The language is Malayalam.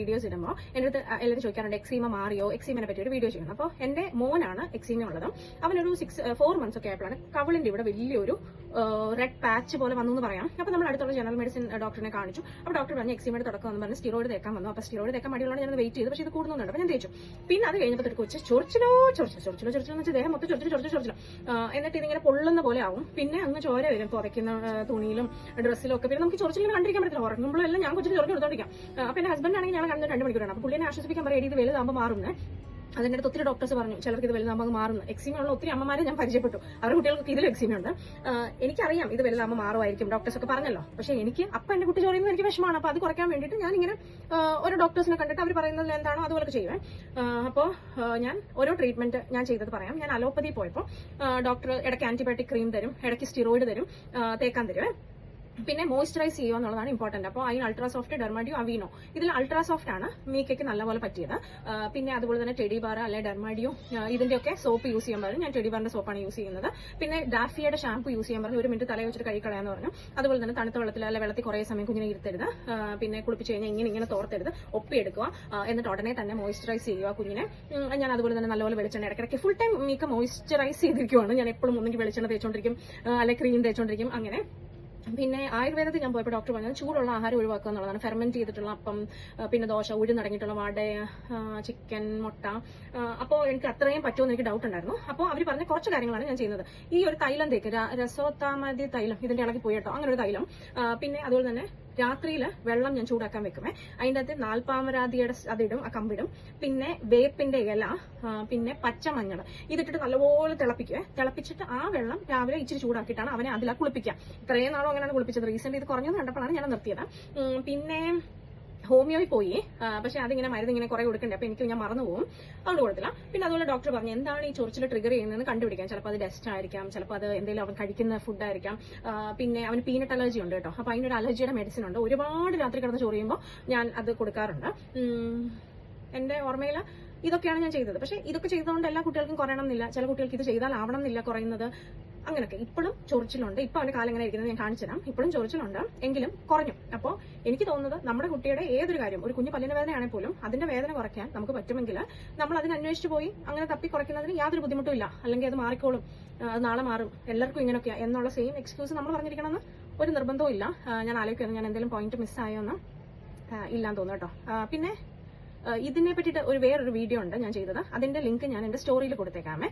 വീഡിയോസ് ഇടുമ്പോൾ എൻ്റെ അടുത്ത് എല്ലാവരും ചോദിക്കാറുണ്ട് എക്സീമ മാറിയോ, എക്സീമിനെ പറ്റി ഒരു വീഡിയോ ചെയ്യണം. അപ്പോൾ എന്റെ മോനാണ് എക്സീമ ഉള്ളത്. അവനൊരു 4 months ഒക്കെ ആയപ്പോഴാണ് കവിളിന്റെ ഇവിടെ വലിയൊരു റെഡ് പാച്ച് പോലെ വന്നു എന്ന് പറയാം. അപ്പോൾ നമ്മൾ അടുത്തുള്ള ജനറൽ മെഡിസിൻ ഡോക്ടറിനെ കാണിച്ചു. അപ്പോൾ ഡോക്ടർ പറഞ്ഞു എക്സീമയുടെ തുടക്കം എന്ന് പറഞ്ഞ് സ്റ്റിറോയിഡ് തേക്കാൻ വന്നു. അപ്പോൾ സ്റ്റിറോയിഡ് തേക്കാൻ മടിയുള്ളതാണ് ഞാൻ വെയിറ്റ് ചെയ്തു. പക്ഷേ ഇത് കൂടുന്നുണ്ട്. അപ്പോൾ ഞാൻ തേച്ചു. പിന്നെ അത് കഴിഞ്ഞപ്പോൾ ഒരു കൊച്ചു ചൊറിച്ചിലോ എന്ന് വെച്ചാൽ ദേഹം മൊത്തം ചൊറിച്ചിലോ. എന്നിട്ട് ഇതിങ്ങനെ പൊള്ളുന്ന പോലെ ആവും. പിന്നെ അങ്ങ് ചോര വരും പുതയ്ക്കുന്ന തുണിയിലും ഡ്രസ്സിലും ഒക്കെ. പിന്നെ നമുക്ക് ചൊറിച്ചിൽ കണ്ടിരിക്കാൻ പറ്റില്ല. ഉറങ്ങുമ്പോഴെല്ലാം ഞാൻ കൊച്ചിന് ചൊറിഞ്ഞ് കൊടുത്തോണ്ടിരിക്കാം. അപ്പോൾ എന്റെ ഹസ്ബൻഡ് ആണെങ്കിൽ ഞങ്ങൾ കണ്ട് 2 മണിക്കൂറാണ്. അപ്പോൾ പുള്ളിനെ ആശ്വസിപ്പിക്കാൻ പറയും ഇത് വലുതാകുമ്പോൾ മാറുന്നേ. അതിൻ്റെ അടുത്ത് ഒത്തിരി ഡോക്ടേഴ്സ് പറഞ്ഞു ചിലർക്ക് ഇത് വലുതാകുമ്പോൾ മാറുന്നു. എക്സീമയുള്ള ഒത്തിരി അമ്മമാരെ ഞാൻ പരിചയപ്പെട്ടു. അവരുടെ കുട്ടികൾക്ക് ഇതിലും എക്സീമയുണ്ട്. എനിക്കറിയാം ഇത് വലുതാകുമ്പോൾ മാറുമായിരിക്കും, ഡോക്ടേഴ്സ് ഒക്കെ പറഞ്ഞല്ലോ. പക്ഷേ എനിക്ക് അപ്പം എന്റെ കുട്ടി ചോറിയുന്നത് എനിക്ക് വിഷമമാണ്. അപ്പോൾ അത് കുറയ്ക്കാൻ വേണ്ടിയിട്ട് ഞാനിങ്ങനെ ഓരോ ഡോക്ടേഴ്സിനെ കണ്ടിട്ട് അവർ പറയുന്നത് എന്താണോ അതുപോലെ ചെയ്യുവേ. അപ്പോൾ ഞാൻ ഓരോ ട്രീറ്റ്മെന്റ് ഞാൻ ചെയ്തത് പറയാം. ഞാൻ അലോപ്പതി പോയപ്പോൾ ഡോക്ടർ ഇടയ്ക്ക് ആന്റിബയോട്ടിക് ക്രീം തരും, ഇടയ്ക്ക് സ്റ്റിറോയിഡ് തരും, തേക്കാൻ തരുവേ. പിന്നെ മോയ്സ്ചറൈസ് ചെയ്യുക എന്നുള്ളതാണ് ഇമ്പോർട്ടന്റ്. അപ്പോൾ അതിന് അൾട്രാസോഫ്റ്റ്, ഡെർമാഡിയോ, അവീനോ. ഇതിൽ അൾട്രാസോഫ്റ്റ് ആണ് മീക്കയ്ക്ക് നല്ലപോലെ പറ്റിയത്. പിന്നെ അതുപോലെ തന്നെ ടെഡി ബാർ അല്ലെ ഡെർമാഡിയോ ഇതിന്റെയൊക്കെ സോപ്പ് യൂസ് ചെയ്യാൻ പറഞ്ഞു. ഞാൻ ടെഡി ബാറിന്റെ സോപ്പാണ് യൂസ് ചെയ്യുന്നത്. പിന്നെ ഡാഫിയയുടെ ഷാമ്പു യൂസ് ചെയ്യാൻ പറഞ്ഞു. 1 മിനിറ്റ് തലയിൽ വെച്ചിട്ട് കഴുകിക്കളയാന്ന് പറഞ്ഞു. അതുപോലെ തന്നെ തണുത്ത വെള്ളത്തിൽ അല്ലെ വെള്ളത്തിൽ കുറേ സമയം കുഞ്ഞിനെ ഇരുത്തരുത്. പിന്നെ കുളിപ്പിച്ച് കഴിഞ്ഞാൽ ഇങ്ങനെ തോർത്തരുത്, ഒപ്പിയെടുക്കുക. എന്നിട്ട് ഉടനെ തന്നെ മോയ്സ്ചറൈസ് ചെയ്യുക കുഞ്ഞിനെ. ഞാൻ അതുപോലെ തന്നെ നല്ലപോലെ വെളിച്ചെണ്ണ ഇടയ്ക്കിടയ്ക്ക് ഫുൾ ടൈം മീക്ക മോയ്സ്ചറൈസ് ചെയ്തിരിക്കുവാണ്. ഞാൻ എപ്പോഴും ഒന്നെങ്കിൽ വെളിച്ചെണ്ണ തേച്ചോണ്ടിരിക്കും, അല്ലെ ക്രീം തേച്ചോണ്ടിരിക്കും അങ്ങനെ. പിന്നെ ആയുർവേദത്തിൽ ഞാൻ പോയപ്പോൾ ഡോക്ടർ പറഞ്ഞത് ചൂടുള്ള ആഹാരം ഒഴിവാക്കുക എന്നുള്ളതാണ്. ഫെർമെന്റ് ചെയ്തിട്ടുള്ള അപ്പം, പിന്നെ ദോശ, ഉഴുന്നടങ്ങിയിട്ടുള്ള വട, ചിക്കൻ, മുട്ട. അപ്പോൾ എനിക്ക് അത്രയും പറ്റുമെന്ന് എനിക്ക് ഡൗട്ട് ഉണ്ടായിരുന്നു. അപ്പോൾ അവർ പറഞ്ഞ കുറച്ച് കാര്യങ്ങളാണ് ഞാൻ ചെയ്യുന്നത്. ഈ ഒരു തൈലം തേക്ക്, രസോത്താമതി തൈലം, ഇതിന്റെ ഇളകി പോയി കേട്ടോ, അങ്ങനെ ഒരു തൈലം. പിന്നെ അതുപോലെ തന്നെ രാത്രിയിൽ വെള്ളം ഞാൻ ചൂടാക്കാൻ വെക്കുമേ. അതിൻ്റെ അകത്ത് നാൽപ്പാമരാതിയുടെ അതിടും, ആ കമ്പിടും. പിന്നെ വേപ്പിന്റെ ഇല, പിന്നെ പച്ചമഞ്ഞൾ ഇതിട്ടിട്ട് നല്ലപോലെ തിളപ്പിക്കുവേ. തിളപ്പിച്ചിട്ട് ആ വെള്ളം രാവിലെ ഇച്ചിരി ചൂടാക്കിയിട്ടാണ് അവനെ അതിലാ കുളിപ്പിക്കുക. ഇത്രയും നാളും അങ്ങനെയാണ് കുളിപ്പിച്ചത്. റീസെന്റ് ഇത് കുറഞ്ഞത് കണ്ടപ്പോഴാണ് ഞാൻ നിർത്തിയത്. പിന്നെ ഹോമിയോയിൽ പോയി, പക്ഷെ അതിങ്ങനെ മരുന്നിങ്ങനെ കുറെ കൊടുക്കണ്ടേ. അപ്പോൾ എനിക്ക് ഞാൻ മറന്നു പോകും, അതുകൊണ്ട് കൊടുത്തില്ല. പിന്നെ അതുപോലെ ഡോക്ടർ പറഞ്ഞു എന്താണ് ഈ ചൊറിച്ചിൽ ട്രിഗർ ചെയ്യുന്നതെന്ന് കണ്ടുപിടിക്കാം. ചിലപ്പോൾ അത് ഡസ്റ്റ് ആയിരിക്കാം, ചിലപ്പോൾ അത് എന്തെങ്കിലും അവൻ കഴിക്കുന്ന ഫുഡായിരിക്കാം. പിന്നെ അവന് പീനട്ട് അലർജി ഉണ്ട് കേട്ടോ. അപ്പോൾ അതിനൊരു അലർജിയുടെ മെഡിസിൻ ഉണ്ട്. ഒരുപാട് രാത്രി കിടന്ന് ചൊറിയുമ്പോൾ ഞാൻ അത് കൊടുക്കാറുണ്ട്. എന്റെ ഓർമ്മയിൽ ഇതൊക്കെയാണ് ഞാൻ ചെയ്തത്. പക്ഷേ ഇതൊക്കെ ചെയ്തുകൊണ്ട് എല്ലാ കുട്ടികൾക്കും കുറയണം എന്നില്ല. ചില കുട്ടികൾക്ക് ഇത് ചെയ്താൽ ആവണം എന്നില്ല കുറയുന്നത്. അങ്ങനെയൊക്കെ ഇപ്പോഴും ചൊറിച്ചിലുണ്ട്. ഇപ്പൊ അവന്റെ കാലം എങ്ങനെ ഇരിക്കുന്നത് ഞാൻ കാണിച്ചു തരാം. ഇപ്പോഴും ചൊറിച്ചിലുണ്ട്, എങ്കിലും കുറഞ്ഞു. അപ്പോൾ എനിക്ക് തോന്നുന്നത് നമ്മുടെ കുട്ടിയുടെ ഏതൊരു കാര്യം, ഒരു കുഞ്ഞു പല്ലിന് വേദനയാണെങ്കിൽ പോലും അതിന്റെ വേദന കുറയ്ക്കാൻ നമുക്ക് പറ്റുമെങ്കിൽ നമ്മൾ അതിന് അന്വേഷിച്ച് പോയി അങ്ങനെ തപ്പി കുറയ്ക്കുന്നതിന് യാതൊരു ബുദ്ധിമുട്ടും ഇല്ല. അല്ലെങ്കിൽ അത് മാറിക്കോളും, അത് നാളെ മാറും, എല്ലാവർക്കും ഇങ്ങനെയൊക്കെയാണ് എന്നുള്ള സെയിം എക്സ്ക്യൂസ് നമ്മൾ പറഞ്ഞിരിക്കണമെന്ന് ഒരു നിർബന്ധവും ഇല്ല. ഞാൻ ആലോചിക്കുന്നു ഞാൻ എന്തെങ്കിലും പോയിന്റ് മിസ്സായോ എന്ന്. ഇല്ലാന്ന് തോന്നുന്നു കേട്ടോ. പിന്നെ ഇതിനെ പറ്റിയിട്ട് വേറൊരു വീഡിയോ ഉണ്ട് ഞാൻ ചെയ്തത്. അതിന്റെ ലിങ്ക് ഞാൻ എന്റെ സ്റ്റോറിയിൽ കൊടുത്തേക്കാമേ.